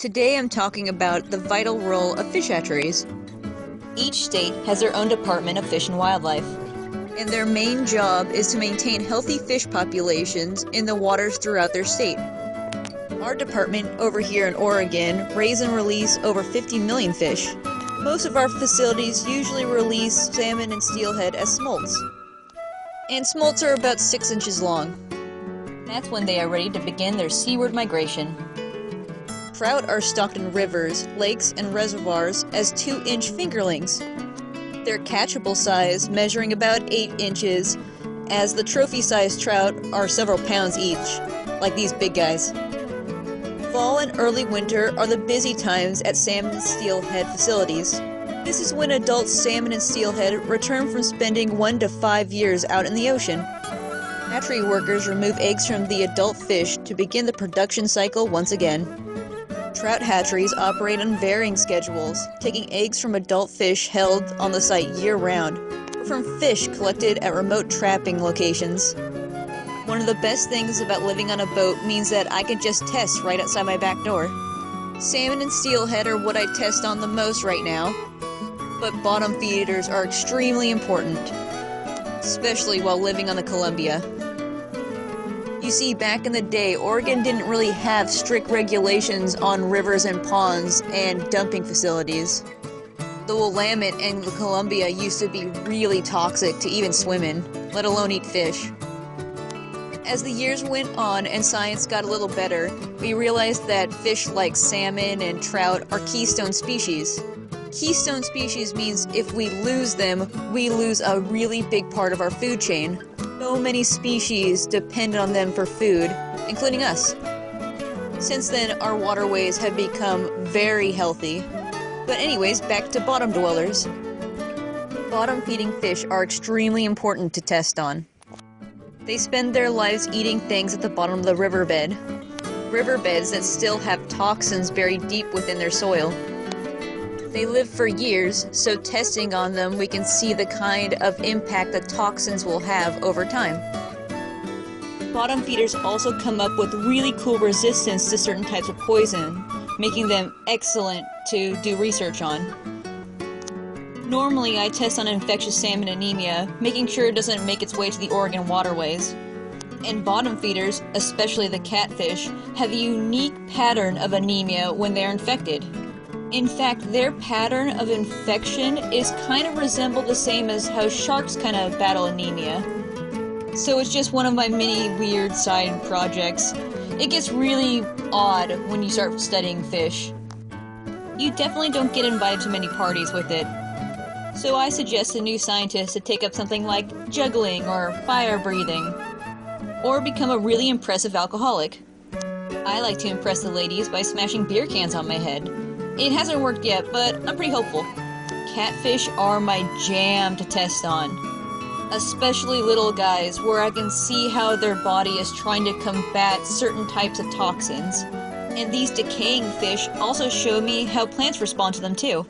Today I'm talking about the vital role of fish hatcheries. Each state has their own Department of Fish and Wildlife, and their main job is to maintain healthy fish populations in the waters throughout their state. Our department over here in Oregon raise and release over 50 million fish. Most of our facilities usually release salmon and steelhead as smolts, and smolts are about 6 inches long. That's when they are ready to begin their seaward migration. Trout are stocked in rivers, lakes, and reservoirs as 2-inch fingerlings. Their catchable size measuring about 8 inches, as the trophy-sized trout are several pounds each, like these big guys. Fall and early winter are the busy times at salmon and steelhead facilities. This is when adult salmon and steelhead return from spending 1 to 5 years out in the ocean. Hatchery workers remove eggs from the adult fish to begin the production cycle once again. Trout hatcheries operate on varying schedules, taking eggs from adult fish held on the site year-round, or from fish collected at remote trapping locations. One of the best things about living on a boat means that I can just test right outside my back door. Salmon and steelhead are what I test on the most right now, but bottom feeders are extremely important, especially while living on the Columbia. You see, back in the day, Oregon didn't really have strict regulations on rivers and ponds and dumping facilities. The Willamette and the Columbia used to be really toxic to even swim in, let alone eat fish. As the years went on and science got a little better, we realized that fish like salmon and trout are keystone species. Keystone species means if we lose them, we lose a really big part of our food chain. So many species depend on them for food, including us. Since then, our waterways have become very healthy. But anyways, back to bottom dwellers. Bottom-feeding fish are extremely important to test on. They spend their lives eating things at the bottom of the riverbed. Riverbeds that still have toxins buried deep within their soil. They live for years, so testing on them we can see the kind of impact the toxins will have over time. Bottom feeders also come up with really cool resistance to certain types of poison, making them excellent to do research on. Normally I test on infectious salmon anemia, making sure it doesn't make its way to the Oregon waterways. And bottom feeders, especially the catfish, have a unique pattern of anemia when they're infected. In fact, their pattern of infection is kind of resembled the same as how sharks kind of battle anemia. So it's just one of my many weird side projects. It gets really odd when you start studying fish. You definitely don't get invited to many parties with it. So I suggest to new scientists to take up something like juggling or fire breathing, or become a really impressive alcoholic. I like to impress the ladies by smashing beer cans on my head. It hasn't worked yet, but I'm pretty hopeful. Catfish are my jam to test on, especially little guys, where I can see how their body is trying to combat certain types of toxins. And these decaying fish also show me how plants respond to them too.